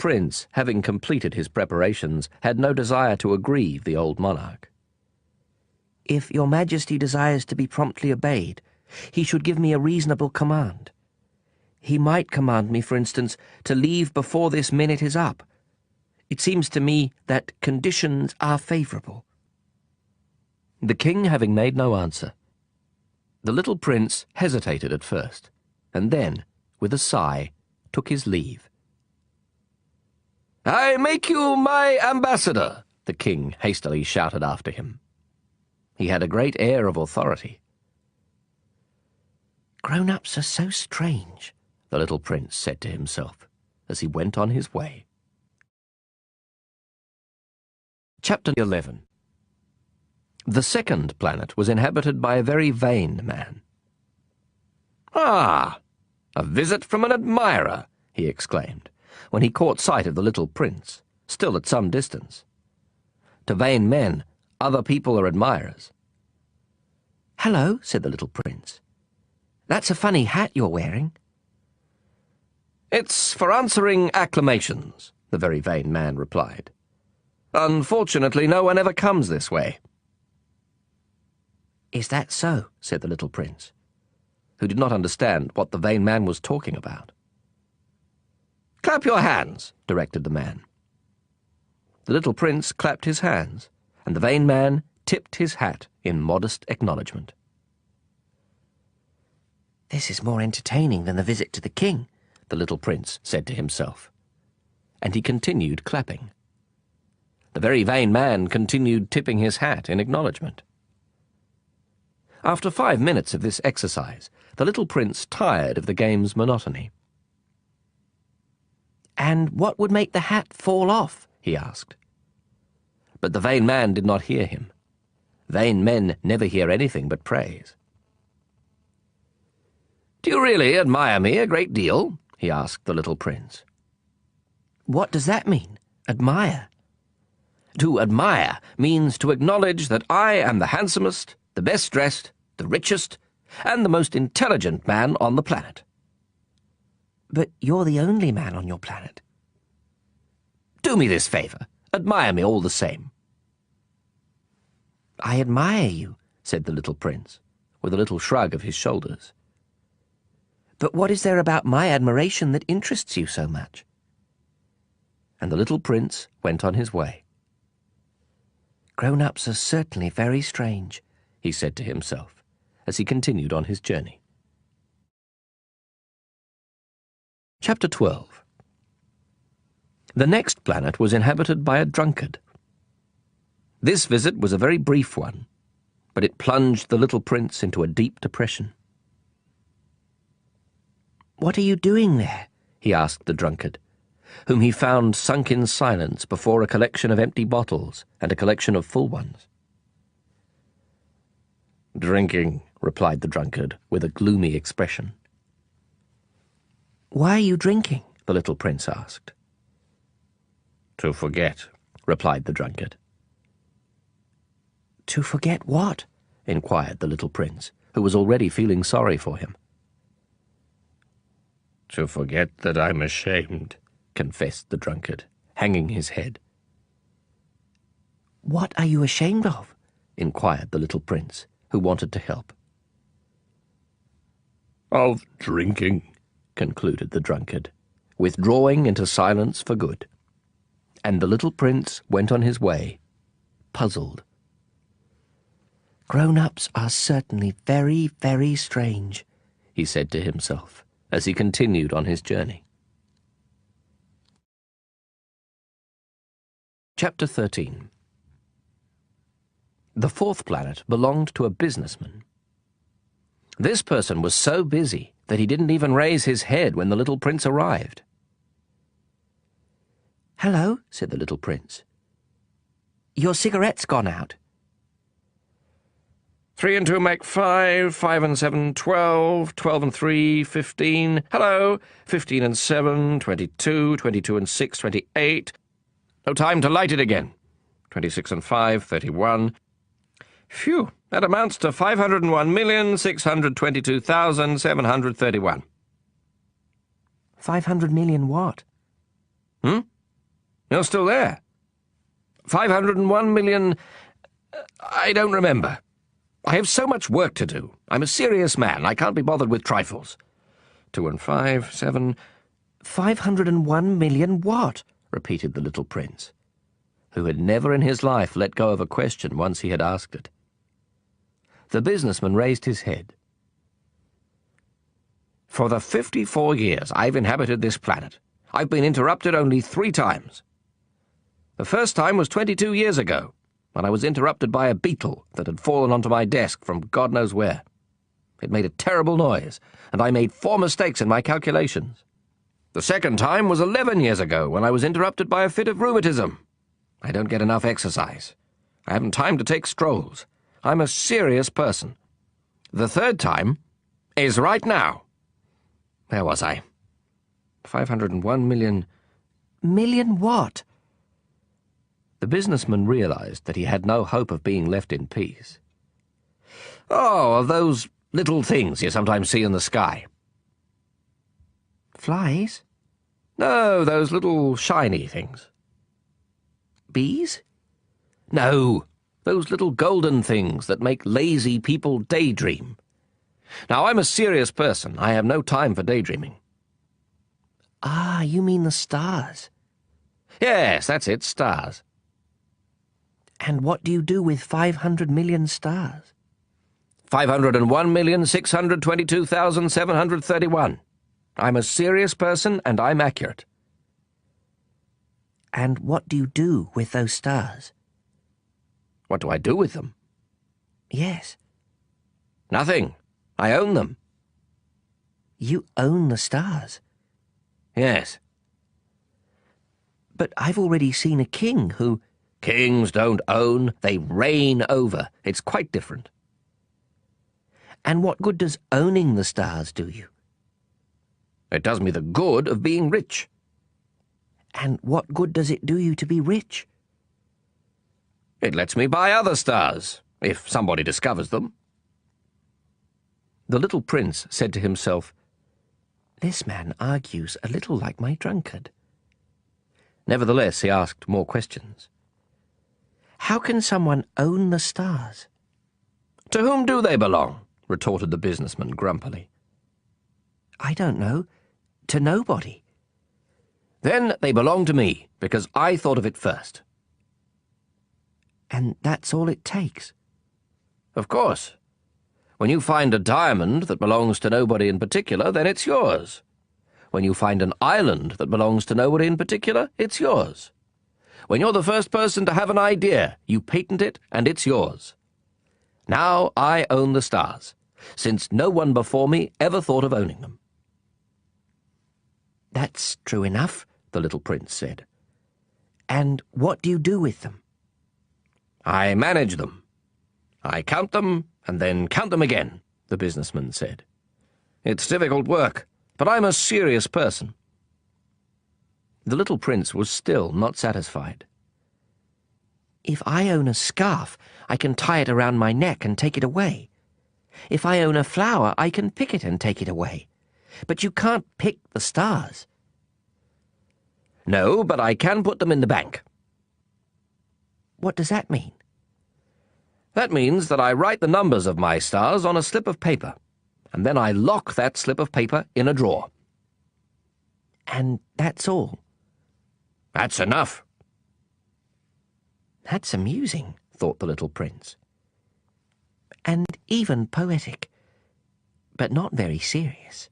prince, having completed his preparations, had no desire to aggrieve the old monarch. "If your Majesty desires to be promptly obeyed, he should give me a reasonable command. He might command me, for instance, to leave before this minute is up. It seems to me that conditions are favourable." The king having made no answer, the little prince hesitated at first, and then, with a sigh, took his leave. "I make you my ambassador," the king hastily shouted after him. He had a great air of authority. "Grown-ups are so strange," the little prince said to himself as he went on his way. Chapter 11. The second planet was inhabited by a very vain man. "Ah, a visit from an admirer," he exclaimed, when he caught sight of the little prince, still at some distance. To vain men, other people are admirers. "Hello," said the little prince. "That's a funny hat you're wearing." "It's for answering acclamations," the very vain man replied. "Unfortunately, no one ever comes this way." "Is that so?" said the little prince, who did not understand what the vain man was talking about. "Clap your hands," directed the man. The little prince clapped his hands, and the vain man tipped his hat in modest acknowledgement. "This is more entertaining than the visit to the king," the little prince said to himself, and he continued clapping. The very vain man continued tipping his hat in acknowledgement. After 5 minutes of this exercise, the little prince tired of the game's monotony. "And what would make the hat fall off?" he asked. But the vain man did not hear him. Vain men never hear anything but praise. "Do you really admire me a great deal?" he asked the little prince. "What does that mean, admire?" "To admire means to acknowledge that I am the handsomest, the best dressed, the richest, and the most intelligent man on the planet." "But you're the only man on your planet." "Do me this favour. Admire me all the same." "I admire you," said the little prince, with a little shrug of his shoulders. "But what is there about my admiration that interests you so much?" And the little prince went on his way. "Grown-ups are certainly very strange," he said to himself, as he continued on his journey. Chapter 12. The next planet was inhabited by a drunkard. This visit was a very brief one, but it plunged the little prince into a deep depression. "What are you doing there?" he asked the drunkard, whom he found sunk in silence before a collection of empty bottles and a collection of full ones. "Drinking," replied the drunkard, with a gloomy expression. "Why are you drinking?" the little prince asked. "To forget," replied the drunkard. "To forget what?" inquired the little prince, who was already feeling sorry for him. "To forget that I'm ashamed," confessed the drunkard, hanging his head. "What are you ashamed of?" inquired the little prince, who wanted to help. "Of drinking," concluded the drunkard, withdrawing into silence for good. And the little prince went on his way, puzzled. "Grown-ups are certainly very, very strange," he said to himself, as he continued on his journey. Chapter 13. The fourth planet belonged to a businessman. This person was so busy that he didn't even raise his head when the little prince arrived. "Hello," said the little prince. "Your cigarette's gone out." 3 and 2 make 5, 5 and 7, 12, 12 and 3, 15. Hello, 15 and 7, 22, 22 and 6, 28. No time to light it again. 26 and 5, 31. Phew, that amounts to 501,622,731. 500 million what? Hmm? You're still there. 501 million... I don't remember. I have so much work to do. I'm a serious man. I can't be bothered with trifles. 2 and 5, 7... 501 million what? Repeated the little prince, who had never in his life let go of a question once he had asked it. The businessman raised his head. For the 54 years I've inhabited this planet, I've been interrupted only 3 times. The first time was 22 years ago, when I was interrupted by a beetle that had fallen onto my desk from God knows where. It made a terrible noise, and I made 4 mistakes in my calculations. The second time was 11 years ago, when I was interrupted by a fit of rheumatism. I don't get enough exercise. I haven't time to take strolls. I'm a serious person. The third time is right now. Where was I? 501 million... Million what? The businessman realized that he had no hope of being left in peace. Oh, of those little things you sometimes see in the sky. Flies? No, those little shiny things. Bees? No, those little golden things that make lazy people daydream. Now, I'm a serious person. I have no time for daydreaming. Ah, you mean the stars. Yes, that's it, stars. And what do you do with 500 million stars? 501,622,731. I'm a serious person, and I'm accurate. And what do you do with those stars? What do I do with them? Yes. Nothing. I own them. You own the stars? Yes. But I've already seen a king who... Kings don't own, they reign over. It's quite different. And what good does owning the stars do you? It does me the good of being rich. And what good does it do you to be rich? It lets me buy other stars, if somebody discovers them. The little prince said to himself, "This man argues a little like my drunkard." Nevertheless, he asked more questions. How can someone own the stars? To whom do they belong? Retorted the businessman grumpily. I don't know. To nobody. Then they belong to me, because I thought of it first. And that's all it takes? Of course. When you find a diamond that belongs to nobody in particular, then it's yours. When you find an island that belongs to nobody in particular, it's yours. When you're the first person to have an idea, you patent it, and it's yours. Now I own the stars, since no one before me ever thought of owning them. That's true enough, the little prince said. And what do you do with them? I manage them. I count them, and then count them again, the businessman said. It's difficult work, but I'm a serious person. The little prince was still not satisfied. If I own a scarf, I can tie it around my neck and take it away. If I own a flower, I can pick it and take it away. But you can't pick the stars. No, but I can put them in the bank. What does that mean? That means that I write the numbers of my stars on a slip of paper, and then I lock that slip of paper in a drawer. And that's all? That's enough. That's amusing, thought the little prince. And even poetic, but not very serious.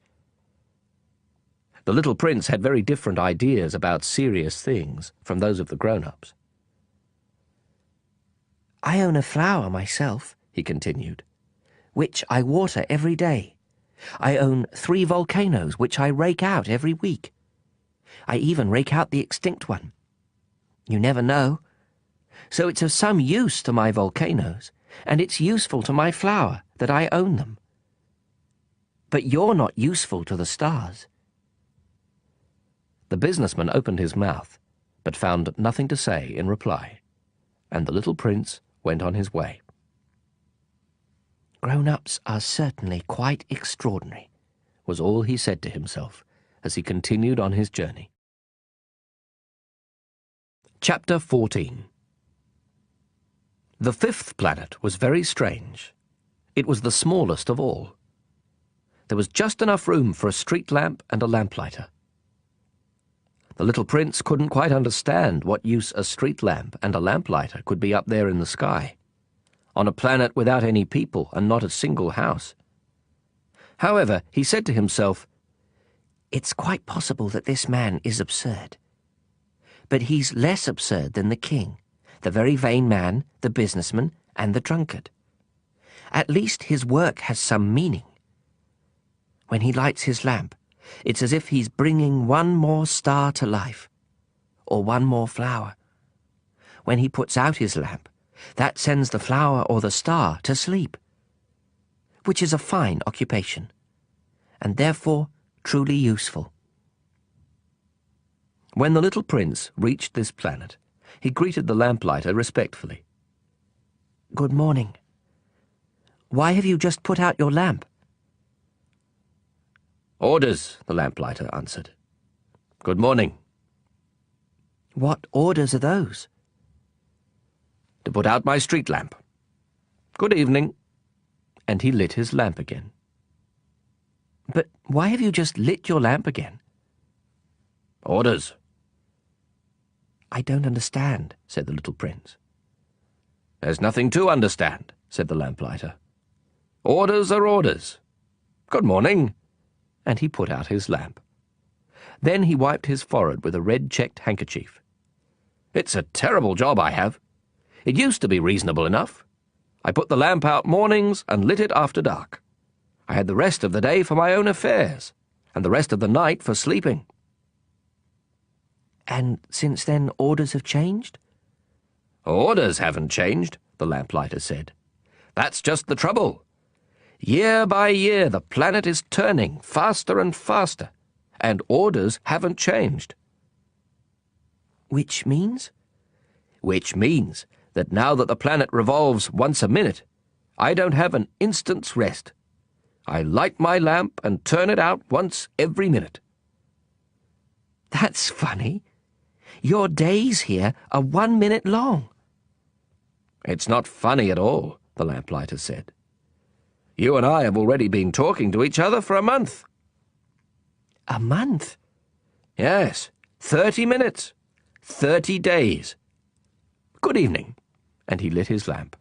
The little prince had very different ideas about serious things from those of the grown-ups. I own a flower myself, he continued, which I water every day. I own 3 volcanoes, which I rake out every week. I even rake out the extinct one. You never know. So it's of some use to my volcanoes, and it's useful to my flower that I own them. But you're not useful to the stars. The businessman opened his mouth, but found nothing to say in reply, and the little prince went on his way. Grown-ups are certainly quite extraordinary, was all he said to himself as he continued on his journey. Chapter 14. The fifth planet was very strange. It was the smallest of all. There was just enough room for a street lamp and a lamplighter. The little prince couldn't quite understand what use a street lamp and a lamplighter could be up there in the sky, on a planet without any people and not a single house. However, he said to himself, "It's quite possible that this man is absurd. But he's less absurd than the king, the very vain man, the businessman, and the drunkard. At least his work has some meaning. When he lights his lamp, it's as if he's bringing one more star to life, or one more flower. When he puts out his lamp, that sends the flower or the star to sleep, which is a fine occupation, and therefore truly useful." When the little prince reached this planet, he greeted the lamplighter respectfully. "Good morning. Why have you just put out your lamp?" "Orders," the lamplighter answered. "Good morning." "What orders are those?" "To put out my street lamp." "Good evening." And he lit his lamp again. "But why have you just lit your lamp again?" "Orders." "I don't understand," said the little prince. "There's nothing to understand," said the lamplighter. "Orders are orders. Good morning." And he put out his lamp. Then he wiped his forehead with a red-checked handkerchief. "It's a terrible job I have. It used to be reasonable enough. I put the lamp out mornings and lit it after dark. I had the rest of the day for my own affairs, and the rest of the night for sleeping." "And since then orders have changed?" "Orders haven't changed," the lamplighter said. "That's just the trouble. Year by year the planet is turning faster and faster, and orders haven't changed." "Which means?" "Which means that now that the planet revolves once a minute, I don't have an instant's rest. I light my lamp and turn it out once every minute." "That's funny. Your days here are 1 minute long." "It's not funny at all," the lamplighter said. "You and I have already been talking to each other for a month." "A month?" "Yes, 30 minutes. 30 days. Good evening." And he lit his lamp.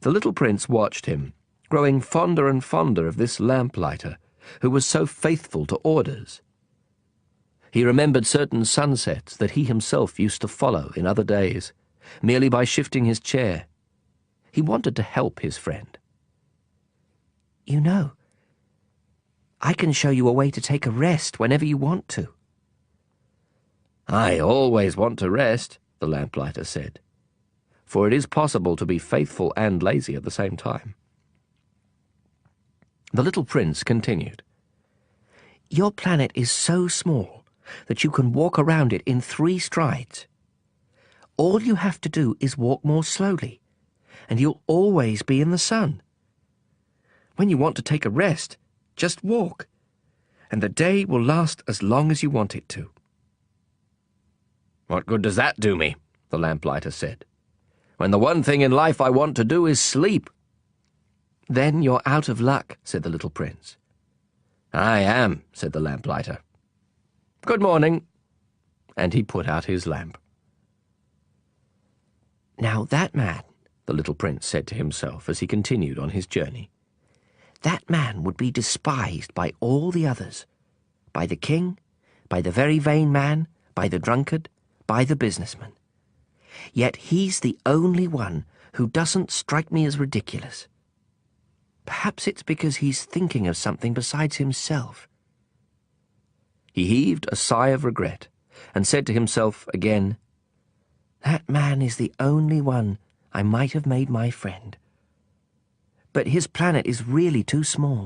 The little prince watched him, growing fonder and fonder of this lamplighter, who was so faithful to orders. He remembered certain sunsets that he himself used to follow in other days, merely by shifting his chair. He wanted to help his friend. "You know, I can show you a way to take a rest whenever you want to." "I always want to rest," the lamplighter said, "for it is possible to be faithful and lazy at the same time." The little prince continued. "Your planet is so small that you can walk around it in 3 strides. All you have to do is walk more slowly, and you'll always be in the sun. When you want to take a rest, just walk, and the day will last as long as you want it to." "What good does that do me?" the lamplighter said, "when the one thing in life I want to do is sleep?" "Then you're out of luck," said the little prince. "I am," said the lamplighter. "Good morning." And he put out his lamp. "Now that man," the little prince said to himself as he continued on his journey, "that man would be despised by all the others, by the king, by the very vain man, by the drunkard, by the businessman. Yet he's the only one who doesn't strike me as ridiculous. Perhaps it's because he's thinking of something besides himself." He heaved a sigh of regret and said to himself again, "That man is the only one I might have made my friend. But his planet is really too small.